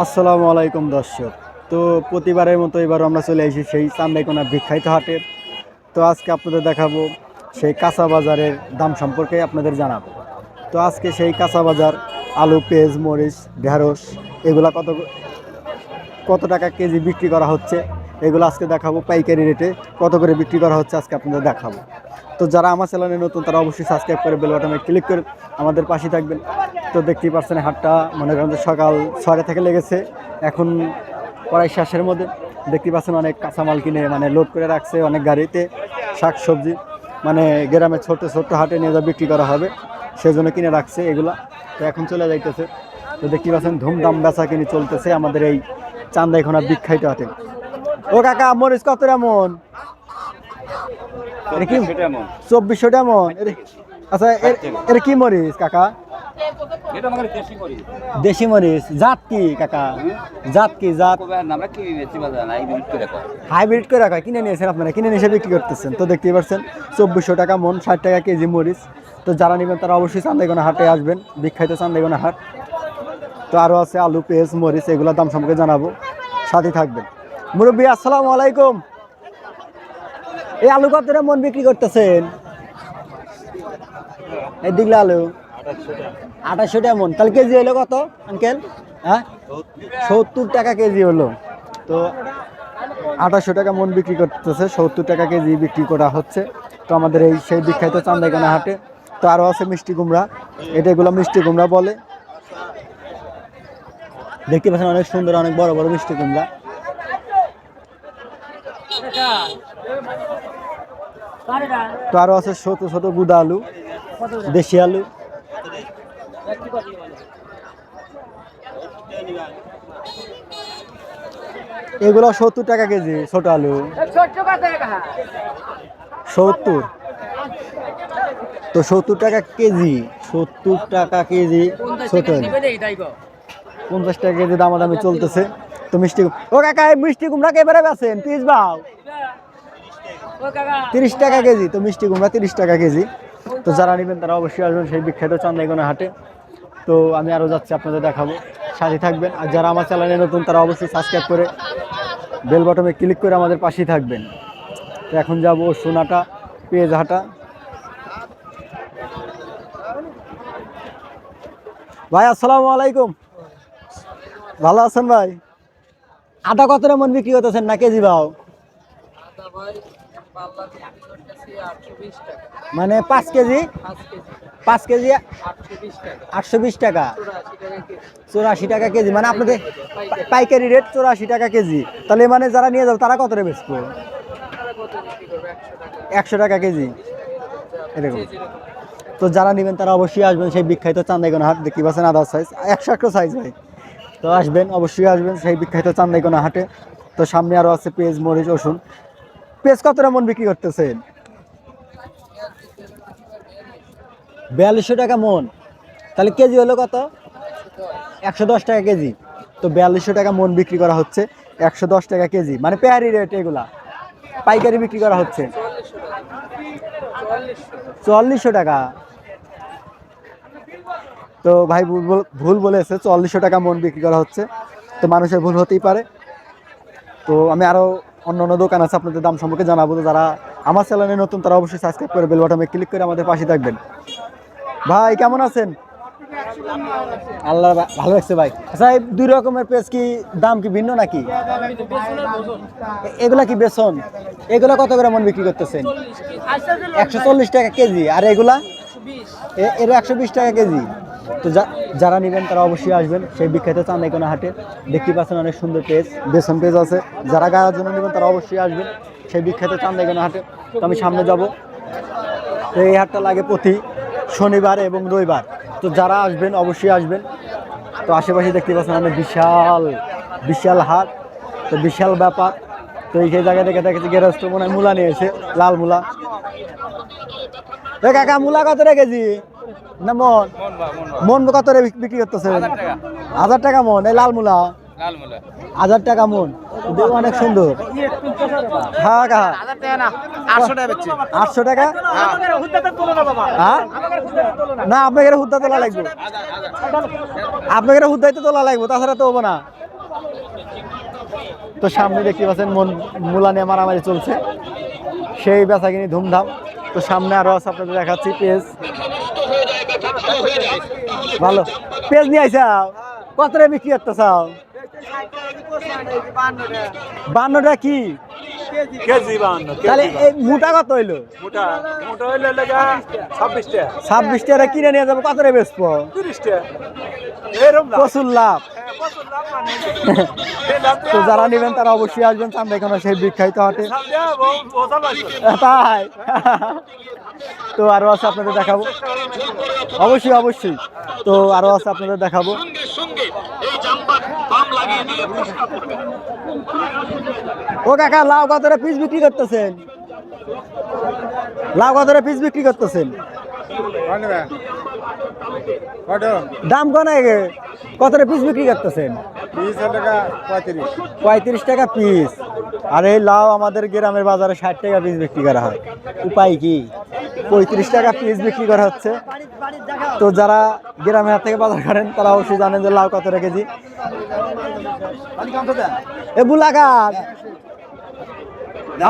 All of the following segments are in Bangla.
আসসালামু আলাইকুম দর্শক। তো প্রতিবারের মতো এবার আমরা চলে এসেছি সেই চান্দাইকোনা বিখ্যাত হাটের। তো আজকে আপনাদের দেখাবো সেই কাঁচা বাজারের দাম সম্পর্কে আপনাদের জানাবো। তো আজকে সেই কাঁচা বাজার আলু, পেঁয়াজ, মরিচ, ঢেঁড়স এগুলা কত কত টাকা কেজি বিক্রি করা হচ্ছে এগুলো আজকে দেখাবো। পাইকারি রেটে কত করে বিক্রি করা হচ্ছে আজকে আপনাদের দেখাবো। তো যারা আমার চ্যানেলে নতুন তারা অবশ্যই সাবস্ক্রাইব করে বেল বাটনে ক্লিক করে আমাদের পাশে থাকবেন। তো দেখতেই পাচ্ছেন হাটটা মনে করেন যে সকাল 6টা থেকে লেগেছে, এখন প্রায় শেষের মধ্যে। দেখতেই পাচ্ছেন অনেক কাঁচামাল কিনে লোড করে রাখছে অনেক গাড়িতে, শাক সবজি গ্রামে ছোট ছোট হাটে নিয়ে যা বিক্রি করা হবে সেজন্য কিনে রাখছে এগুলা। তো এখন চলে যাইতেছে। তো দেখতেই পাচ্ছেন ধুমধাম বেচা কিনে চলতেছে আমাদের এই চান্দাইকোনা বিখ্যাত হাটে। ও কাকা, মরিচ কত এমন? 2400 মন। আচ্ছা, এটা কি মরিচ কাকা? দেশি মরিচ। জাত কি কাকা? জাত কি? জাত হাইব্রিড করে রাখা কিনে নিয়েছেন আপনারা, কিনে নিয়ে এসে বিক্রি করতেছেন। তো দেখতেই পাচ্ছেন 2400 টাকা মন, 60 টাকা কেজি মরিচ। তো যারা নেবেন তারা অবশ্যই চান্দাইকোনা হাটে আসবেন, বিখ্যাত চান্দাইকোনা হাট। তো আরও আছে আলু, পেঁয়াজ, মরিচ, এগুলোর দাম সম্পর্কে জানাবো, সাথে থাকবেন। মুরব্বী আসসালামু আলাইকুম। এই আলু কত মন বিক্রি করতেছেন? এই দিকলে আলু 2800 টাকা মন। তাহলে কেজি হলো কত আঙ্কেল? হ্যাঁ, 70 টাকা কেজি হলো। তো 2800 টাকা মন বিক্রি করতেছে, 70 টাকা কেজি বিক্রি করা হচ্ছে। তো আমাদের এই সেই বিখ্যাত চান্দাইকোনা হাটে। তো আরও আছে মিষ্টি কুমড়া, এগুলো মিষ্টি কুমড়া বলে। দেখতে পাচ্ছেন অনেক সুন্দর, অনেক বড় বড় মিষ্টি কুমড়া। তো আরও আছে ছোট ছোট গুদা আলু, দেশি আলু। এগুলো 70 টাকা কেজি ছোট আলু, 70। তো 70 টাকা কেজি, 70 টাকা কেজি ছোট আলু, 50 টাকা কেজি দামাদামি চলতেছে। তো মিষ্টি, ও কাকা এই মিষ্টি কুমড়া কে বেড়ে বেছেন পিস বাও? 30 টাকা কেজি। তো মিষ্টি কুমড়া 30 টাকা কেজি। তো যারা নেবেন তারা অবশ্যই আসবেন সেই বিখ্যাত চান্দাইকোনা হাটে। তো আমি আরও যাচ্ছি, আপনাদের দেখাবো, সাথে থাকবেন। আর যারা আমার চ্যানেলে নতুন তারা অবশ্যই সাবস্ক্রাইব করে বেল বাটনে ক্লিক করে আমাদের পাশেই থাকবেন। তো এখন যাবো সোনাটা পেঁয়াজ হাটা। ভাই আসসালামু আলাইকুম, ভালো আছেন ভাই? আটা কত মন বিক্রি করতেছেন না কেজি ভাও? 5 কেজি, 5 কেজি 820 টাকা, 84 টাকা কেজি। আপনাদের পাইকারি রেট 84 টাকা কেজি। তাহলে যারা নিয়ে যাবে তারা কত রে বেচবো? 100 টাকা কেজি এরকম। তো যারা নেবেন তারা অবশ্যই আসবেন সেই বিখ্যাত চান্দাইকোনা হাট। দেখতে পাচ্ছেন আদার সাইজ 100 সাইজ ভাই। তো আসবেন, অবশ্যই আসবেন সেই বিখ্যাত চান্দাইকোনা হাটে। তো সামনে আরও আছে পেঁয়াজ, মরিচ, রসুন। পেঁয়াজ কত মন বিক্রি করতেছেন? 4200 টাকা মন। তাহলে কেজি হলো কত? 110 টাকা কেজি। তো 4200 টাকা মন বিক্রি করা হচ্ছে, 110 টাকা কেজি। পেয়ারি রেট এগুলা, পাইকারি বিক্রি করা হচ্ছে 4400 টাকা। তো ভাই ভুল বলেছে, 4400 টাকা মন বিক্রি করা হচ্ছে। তো মানুষের ভুল হতেই পারে। তো আমি আরও অন্য অন্য দোকান আছে, আপনাদের দাম সম্পর্কে জানাবো। তো যারা আমার চ্যানেলে নতুন তারা অবশ্যই সাবস্ক্রাইব করে বেল বাটনে ক্লিক করে আমাদের পাশে থাকবেন। ভাই কেমন আছেন? আল্লাহ ভালো লাগছে ভাই। আচ্ছা, এই 2 রকমের পেঁয়াজ কি দাম কি ভিন্ন নাকি? এগুলা কি বেসন? এগুলা কত করে মন বিক্রি করতেছেন? 140 টাকা কেজি। আর এগুলা? এর 120 টাকা কেজি। তো যারা নেবেন তারা অবশ্যই আসবেন সেই বিখ্যাত চান্দাইকোনা হাটে। দেখতে পাচ্ছেন অনেক সুন্দর পেঁয়াজ, বেসন পেঁয়াজ আছে। যারা গায়ের জন্য নেবেন তারা অবশ্যই আসবেন সেই বিখ্যাত চান্দাইকোনা হাটে। তো আমি সামনে যাব। তো এই হাটটা লাগে প্রতি শনিবার এবং রবিবার। তো যারা আসবেন অবশ্যই আসবেন। তো আশেপাশে দেখতে পাচ্ছেন অনেক বিশাল বিশাল হাট, তো বিশাল ব্যাপার। তো এই জায়গায় দেখেছি গেরস্ত মনে হয় মূলা নিয়েছে, লাল মূলা। কাকা মূলা কত রে কেজি না মন? মন কত রে বিক্রি করতেছে? 1000 টাকা মন। এই লাল মূলা 1000 টাকা মন। অনেক সুন্দর। হ্যাঁ কাকা 800 টাকা। হ্যাঁ না, আপনাকে হুদ্দা তোলা লাগবে, আপনাকে হুদ্দাই তো তোলা লাগবে, তাছাড়া তো হবো না। তো সামনে দেখতে পাচ্ছেন মূলা নিয়ে মারামারি চলছে, সেই বেচাকিনি ধুমধাম। তো সামনে আরো আছে, আপনাদের দেখাচ্ছি পেঁয়াজ। ভালো পেঁয়াজ নিয়ে আইসাও, কত রে বিক্রি করতে চাও? 52 কি কেজি 52 তাহলে এই মোটা কত হইলো? মোটা মোটা হইলে লাগা 26 টাকা 26 টাকা কিনে নিয়ে যাবো, কত রে বেচবো? 30 টাকা এরকম না প্রচুর লাভ। প্রচুর লাভ মানে এই লাভ তো যারা নেবেন তারা অবশ্যই আসবেন চান্দাইখানা সেই বিখ্যাত হাটে। সামনে ওজন লাগবে তাই তো আরো আছে আপনাদের দেখাবো, অবশ্যই অবশ্যই। তো আরো আছে আপনাদের দেখাবো। ও কাকা, লাউ কত করে পিস বিক্রি করতেছেন? লাউ কত করে পিস বিক্রি করতেছেন? দাম কোন কত করে পিস বিক্রি করতেছেন? 35 টাকা পিস। আর এই লাউ আমাদের গ্রামের বাজারে 60 টাকা পিস বিক্রি করা হয়। উপায় কি? 35 টাকা পিস বিক্রি করা হচ্ছে। তো যারা গ্রামের হাট থেকে বাজার করেন তারা অবশ্যই জানেন যে লাউ কত টাকা কেজি। এ বুলাঘাট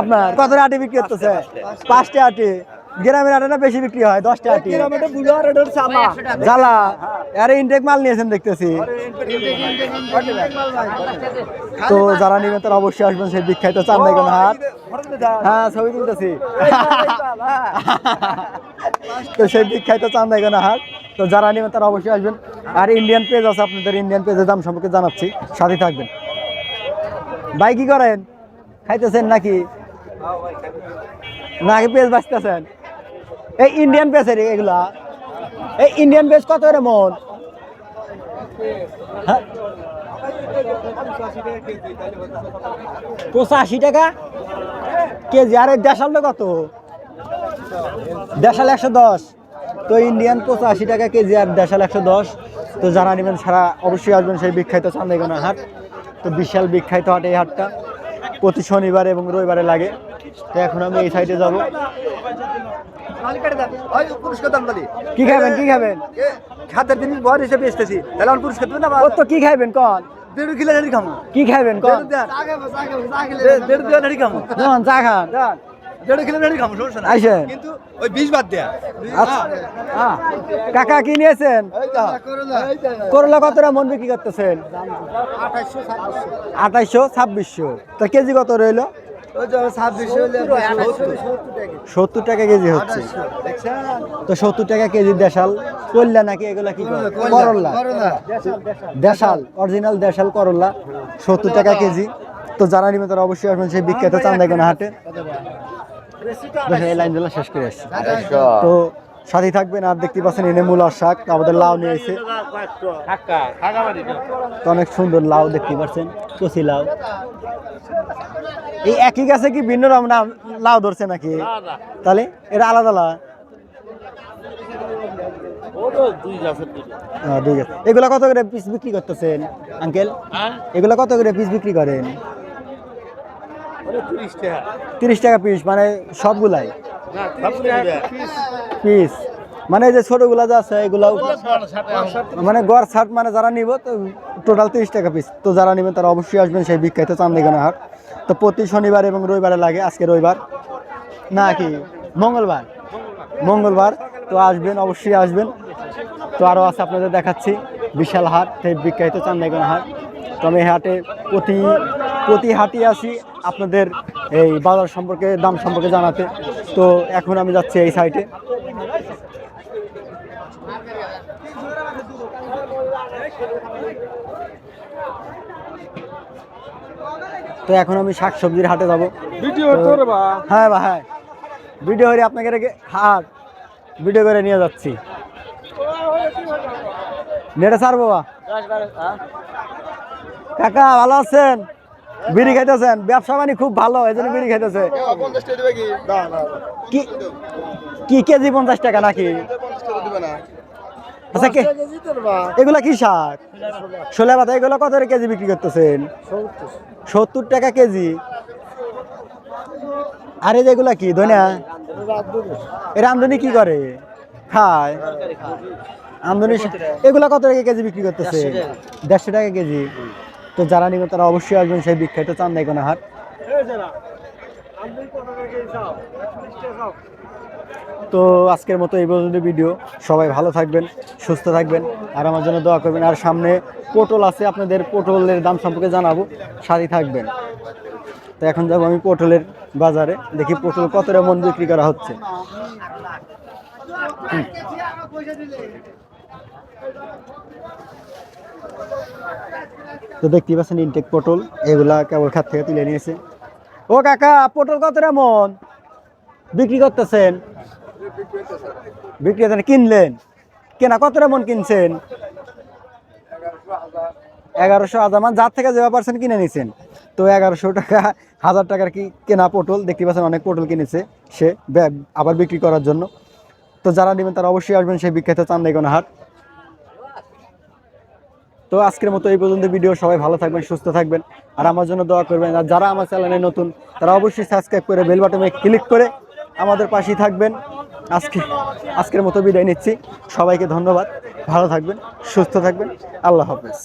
আপনার কত আটি বিক্রি করতেছে? 5টা আটি। গ্রামের আটে না বেশি বিক্রি হয়? 10টা আটি। জ্বালা আরে ইনটেক মাল নিয়েছেন দেখতেছি। তো যারা নেবেন তারা অবশ্যই আসবেন সেই বিখ্যাত চান্দাইখানা হাট। হ্যাঁ, ছবি তুলতেছি। তো সেই বিখ্যাত চান্দাইখানা হাট। তো যারা নেবেন তারা অবশ্যই আসবেন। আর ইন্ডিয়ান পেজ আছে, আপনাদের ইন্ডিয়ান পেজের দাম সম্পর্কে জানাচ্ছি, সাথে থাকবেন। ভাই কি করেন? খাইতেছেন নাকি নাকি পেজ বাঁচতেছেন? এই ইন্ডিয়ান পেজের এগুলা, এই ইন্ডিয়ান পেজ কত রে মন? হ্যাঁ, 85 টাকা কেজি। আর এই দেশালটা কত? দেশাল 110। তো ইন্ডিয়ান 85 টাকা কেজি আর দেশাল 110। তো যারা নেবেন সারা অবশ্যই আসবেন সেই বিখ্যাত চান্দাইখানা হাট। তো বিশাল বিখ্যাত হাট এই হাটটা, প্রতি শনিবার এবং রবিবারে লাগে। তো এখন আমি এই সাইডে যাব। কি খাবেন? কি খাবেন? খাদ্যের জিনিস বড় হিসেবে এসেছি, তাহলে আমার পুরস্কার দেবেন না? ও তো কি খাইবেন কন? 1.5 কিলো নাড়ি খামো। কি খাইবেন কন? 1.5 কিলো নাড়ি খামো। যখন চা খান 1.5 কিলো নাড়ি খামো, সমস্যা নাই। আইসেন। কিন্তু ওই 20 বাদ দেয়া। আচ্ছা, কাকা কি নিয়েছেন? করলা কত টাকা মন বিক্রি করতেছেন? 2800 2600। তা কেজি কত রইলো? 70 টাকা কেজি হচ্ছে। তো 70 টাকা কেজি দেশাল করলা নাকি এগুলা? কি করলা? দেশাল, অরিজিনাল দেশাল করলা 70 টাকা কেজি। তো যারা নিবে তারা অবশ্যই আসবেন সেই বিখ্যাত চান্দাইখানা হাটে। এই লাইনগুলো শেষ করে আসছি। তো সাথে থাকবেন। আর দেখতে পাচ্ছেন এনে মূলার শাক, আমাদের লাউ নিয়ে এসে। তো অনেক সুন্দর লাউ দেখতে পাচ্ছেন, কচি লাউ। এই একই গাছে কি ভিন্ন রকম লাউ ধরছে নাকি? তাহলে এটা আলাদা লাউ? দুই গাছ। এগুলা কত করে পিস বিক্রি করতেছেন আঙ্কেল? এগুলা কত করে পিস বিক্রি করেন? 30 টাকা পিস, মানে সবগুলাই পিস? মানে যে ছোটগুলা যা আছে এগুলা মানে গড় ছাট, মানে যারা নিব তো টোটাল 30 টাকা পিস। তো যারা নেবেন তারা অবশ্যই আসবেন সেই বিখ্যাত চান্দাইখানা হাট। তো প্রতি শনিবার এবং রবিবারে লাগে। আজকে রবিবার নাকি মঙ্গলবার? মঙ্গলবার। তো আসবেন, অবশ্যই আসবেন। তো আরও আছে আপনাদের দেখাচ্ছি বিশাল হাট, সেই বিখ্যাত চান্দাইখানা হাট। তো আমি হাটে প্রতি হাটে আসি আপনাদের এই বাজার সম্পর্কে, দাম সম্পর্কে জানাতে। তো এখন আমি যাচ্ছি এই সাইডে। তো এখন আমি শাকসবজির হাটে যাবো। হ্যাঁ বা হ্যাঁ, ভিডিও করে আপনাকে হাট ভিডিও করে নিয়ে যাচ্ছি। নেটে ছাড়বো। কাকা ভালো আছেন? বিড়ি খাইতেছেন? ব্যবসা বাণী খুব ভালো, এই জন্য বিড়ি খাইতেছে। কি কেজি 50 টাকা নাকি? আচ্ছা, এগুলা কি শাক? ছোলা পাতা। এগুলো কত কেজি বিক্রি করতেছেন? 70 টাকা কেজি। আরে যেগুলা কি ধনিয়া? এর আমদানি কি করে? খায় আমদানি। এগুলা কত টাকা কেজি বিক্রি করতেছে? 150 টাকা কেজি। তো যারা নেবেন তারা অবশ্যই আসবেন সেই বিখ্যাত চান্দাইকোনা হাট। তো আজকের মতো এই পর্যন্ত ভিডিও। সবাই ভালো থাকবেন, সুস্থ থাকবেন, আর আমার জন্য দোয়া করবেন। আর সামনে পটল আছে, আপনাদের পটলের দাম সম্পর্কে জানাবো, সাথে থাকবেন। তো এখন যাবো আমি পটলের বাজারে, দেখি পটল কতটা মন বিক্রি করা হচ্ছে। তো দেখতেই পাচ্ছেন ইনটেক পটল, এগুলা কেবল খাত থেকে তুলে নিয়েছে। ও কাকা, পটল কতটা মন বিক্রি করতেছেন? বিক্রি করতেছেন, কিনলেন? কেনা কতটা মন কিনছেন? 1100 মানে যার থেকে যে পারছেন কিনে নিছেন। তো 1100 টাকা, 1000 টাকার কি কেনা পটল। দেখতে পাচ্ছেন অনেক পটল কিনেছে সে আবার বিক্রি করার জন্য। তো যারা নেবেন তারা অবশ্যই আসবেন সেই বিখ্যাত চান্দাইকোনা হাট। তো আজকের মতো এই পর্যন্ত ভিডিও। সবাই ভালো থাকবেন, সুস্থ থাকবেন, আর আমার জন্য দোয়া করবেন। আর যারা আমার চ্যানেলে নতুন তারা অবশ্যই সাবস্ক্রাইব করে বেল বাটনে ক্লিক করে আমাদের পাশেই থাকবেন। আজকের মতো বিদায় নিচ্ছি। সবাইকে ধন্যবাদ। ভালো থাকবেন, সুস্থ থাকবেন। আল্লাহ হাফেজ।